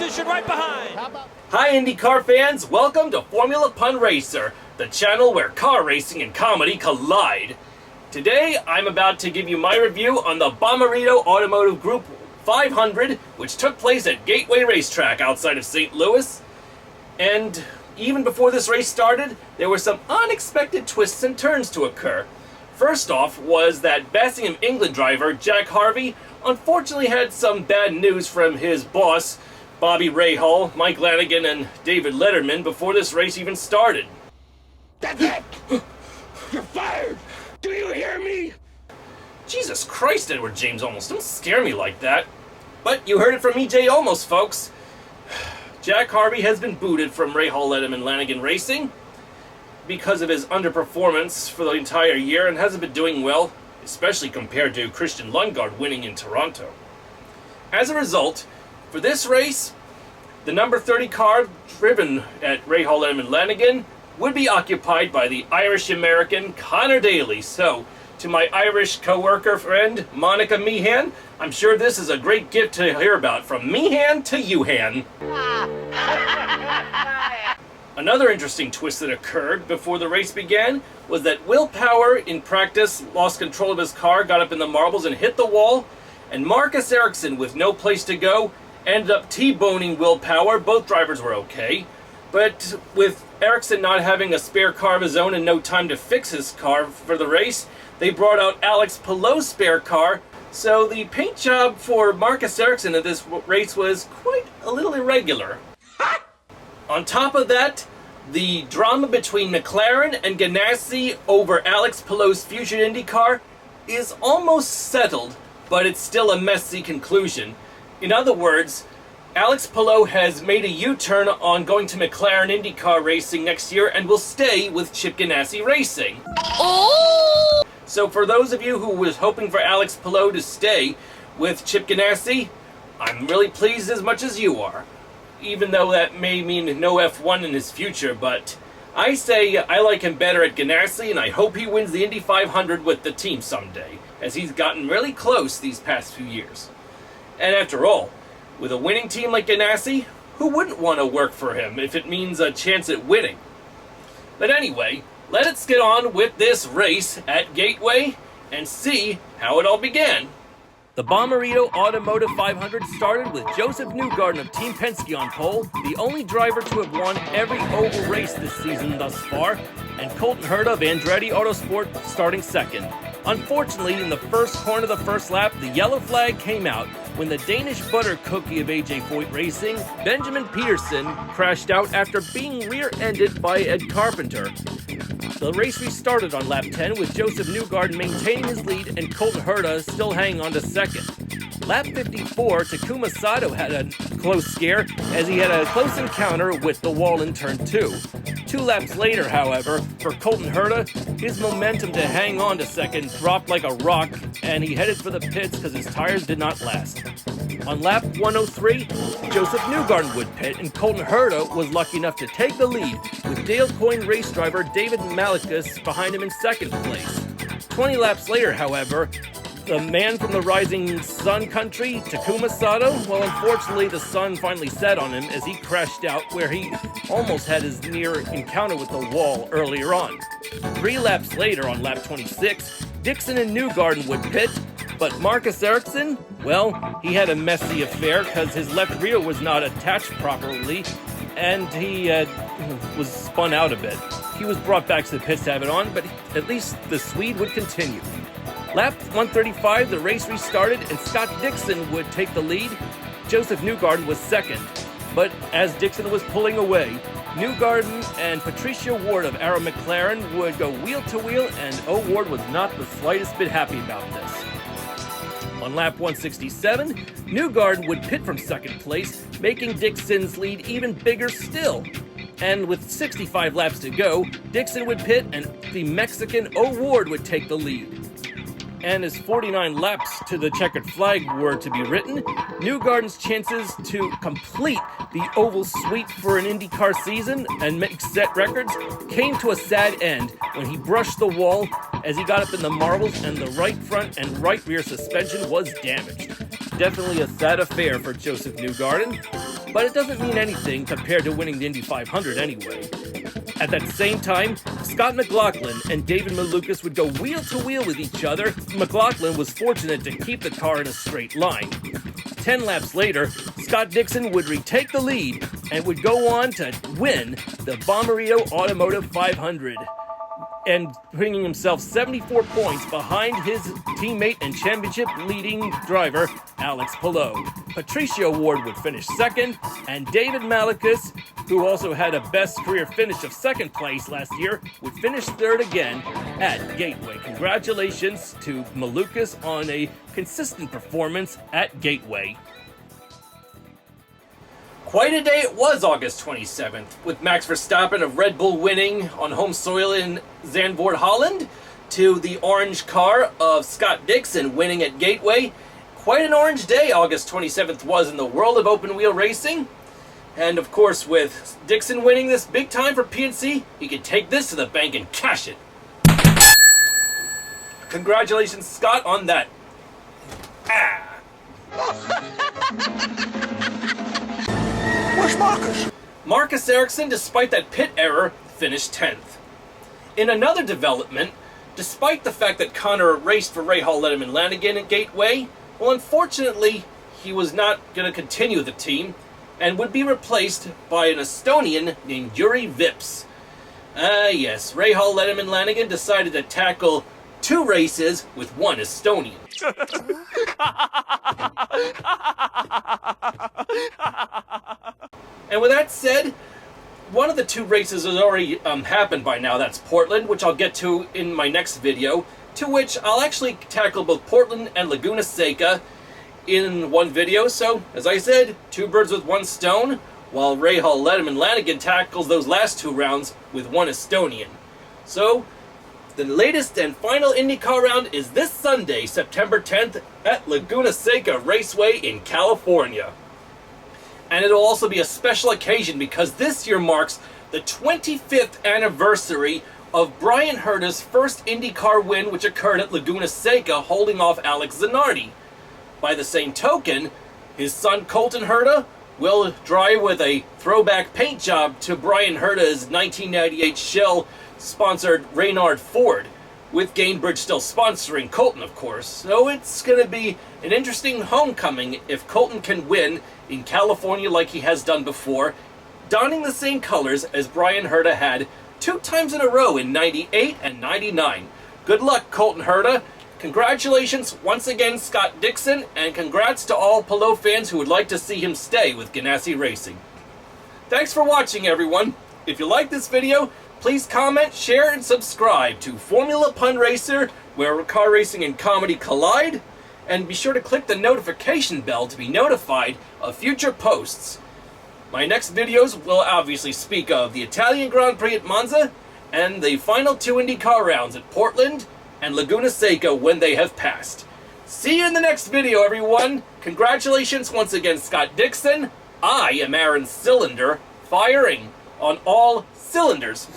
position right behind. Hi IndyCar fans, welcome to Formula Pun Racer, the channel where car racing and comedy collide. Today I'm about to give you my review on the Bommarito Automotive Group 500, which took place at Gateway Racetrack outside of St. Louis. And even before this race started, there were some unexpected twists and turns to occur. First off was that Bassingham, England driver Jack Harvey unfortunately had some bad news from his boss, Bobby Rahal, Mike Lanigan, and David Letterman before this race even started. That's it! You're fired! Do you hear me? Jesus Christ, Edward James Olmos, don't scare me like that. But you heard it from EJ Olmos, folks. Jack Harvey has been booted from Rahal, Letterman, Lanigan Racing because of his underperformance for the entire year and hasn't been doing well, especially compared to Christian Lundgaard winning in Toronto. As a result, for this race, the number 30 car driven at Rahal, Letterman, Lanigan would be occupied by the Irish-American Conor Daly. So, to my Irish co-worker friend, Monica Meehan, I'm sure this is a great gift to hear about, from Meehan to Youhan. Another interesting twist that occurred before the race began was that Will Power, in practice, lost control of his car, got up in the marbles and hit the wall, and Marcus Ericsson, with no place to go, ended up T-boning Will Power. Both drivers were okay, but with Ericsson not having a spare car of his own and no time to fix his car for the race, they brought out Alex Palou's spare car, so the paint job for Marcus Ericsson at this race was quite a little irregular. On top of that, the drama between Mclaren and Ganassi over Alex Palou's future Indycar is almost settled, but it's still a messy conclusion. In other words, Alex Palou has made a U-turn on going to McLaren IndyCar racing next year and will stay with Chip Ganassi Racing. Oh! So for those of you who was hoping for Alex Palou to stay with Chip Ganassi, I'm really pleased as much as you are. Even though that may mean no F1 in his future, but I say I like him better at Ganassi, and I hope he wins the Indy 500 with the team someday, as he's gotten really close these past few years. And after all, with a winning team like Ganassi, who wouldn't want to work for him if it means a chance at winning? But anyway, let's get on with this race at Gateway and see how it all began. The Bommarito Automotive 500 started with Joseph Newgarden of Team Penske on pole, the only driver to have won every oval race this season thus far, and Colton Herta of Andretti Autosport starting second. Unfortunately, in the first corner of the first lap, the yellow flag came out when the Danish butter cookie of AJ Foyt Racing, Benjamin Peterson, crashed out after being rear-ended by Ed Carpenter. The race restarted on lap 10 with Joseph Newgarden maintaining his lead and Colton Herta still hanging on to second. Lap 54, Takuma Sato had a close scare as he had a close encounter with the wall in turn 2. 2 laps later, however, for Colton Herta, his momentum to hang on to second dropped like a rock and he headed for the pits because his tires did not last. On lap 103, Joseph Newgarden would pit and Colton Herta was lucky enough to take the lead with Dale Coyne race driver David Malukas behind him in second place. 20 laps later, however, the man from the rising sun country, Takuma Sato, well, unfortunately, the sun finally set on him as he crashed out where he almost had his near encounter with the wall earlier on. 3 laps later, on lap 26, Dixon and Newgarden would pit, but Marcus Ericsson, well, he had a messy affair because his left rear was not attached properly, and he was spun out a bit. He was brought back to the pits to have it on, but at least the Swede would continue. Lap 135, the race restarted, and Scott Dixon would take the lead. Joseph Newgarden was second. But as Dixon was pulling away, Newgarden and Patricia Ward of Arrow McLaren would go wheel to wheel, and O. Ward was not the slightest bit happy about this. On lap 167, Newgarden would pit from second place, making Dixon's lead even bigger still. And with 65 laps to go, Dixon would pit and the Mexican O. Ward would take the lead. And as 49 laps to the checkered flag were to be written, Newgarden's chances to complete the oval sweep for an IndyCar season and make set records came to a sad end when he brushed the wall as he got up in the marbles and the right front and right rear suspension was damaged. Definitely a sad affair for Joseph Newgarden. but it doesn't mean anything compared to winning the Indy 500 anyway. At that same time, Scott McLaughlin and David Malukas would go wheel to wheel with each other. McLaughlin was fortunate to keep the car in a straight line. 10 laps later, Scott Dixon would retake the lead and would go on to win the Bommarito Automotive 500, and bringing himself 74 points behind his teammate and championship-leading driver, Alex Palou. Patricio Ward would finish second, and David Malukas, who also had a best career finish of second place last year, would finish third again at Gateway. Congratulations to Malukas on a consistent performance at Gateway. Quite a day it was August 27th, with Max Verstappen of Red Bull winning on home soil in Zandvoort, Holland, to the orange car of Scott Dixon winning at Gateway. Quite an orange day August 27th was in the world of open wheel racing. And of course, with Dixon winning this big time for PNC, he could take this to the bank and cash it. Congratulations, Scott, on that. Where'sh Marcush? Marcus Ericsson, despite that pit error, finished 10th. In another development, despite the fact that Conor raced for Rahal, Letterman, Lanigan at Gateway, well, unfortunately, he was not going to continue the team and would be replaced by an Estonian named Yuri Vips. Yes, Rahal, Letterman, Lanigan decided to tackle 2 races with 1 Estonian. And with that said, one of the 2 races has already happened by now. That's Portland, which I'll get to in my next video, to which I'll actually tackle both Portland and Laguna Seca in one video. So, as I said, 2 birds with 1 stone, while Rahal, Letterman, Lanigan tackles those last 2 rounds with 1 Estonian. So, the latest and final IndyCar round is this Sunday, September 10th, at Laguna Seca Raceway in California. And it'll also be a special occasion because this year marks the 25th anniversary of Bryan Herta's first IndyCar win, which occurred at Laguna Seca, holding off Alex Zanardi. By the same token, his son Colton Herta will drive with a throwback paint job to Bryan Herta's 1998 Shell-sponsored Reynard Ford, with Gainbridge still sponsoring Colton, of course. So it's going to be an interesting homecoming if Colton can win in California like he has done before, donning the same colors as Bryan Herta had 2 times in a row in 98 and 99. Good luck, Colton Herta. Congratulations once again, Scott Dixon, and congrats to all Palou fans who would like to see him stay with Ganassi Racing. Thanks for watching, everyone. If you like this video, please comment, share, and subscribe to Formula Pun Racer, where car racing and comedy collide. And be sure to click the notification bell to be notified of future posts. My next videos will obviously speak of the Italian Grand Prix at Monza and the final 2 IndyCar rounds at Portland and Laguna Seca when they have passed. See you in the next video, everyone. Congratulations once again, Scott Dixon. I am Aaron Cylinder, firing on all cylinders.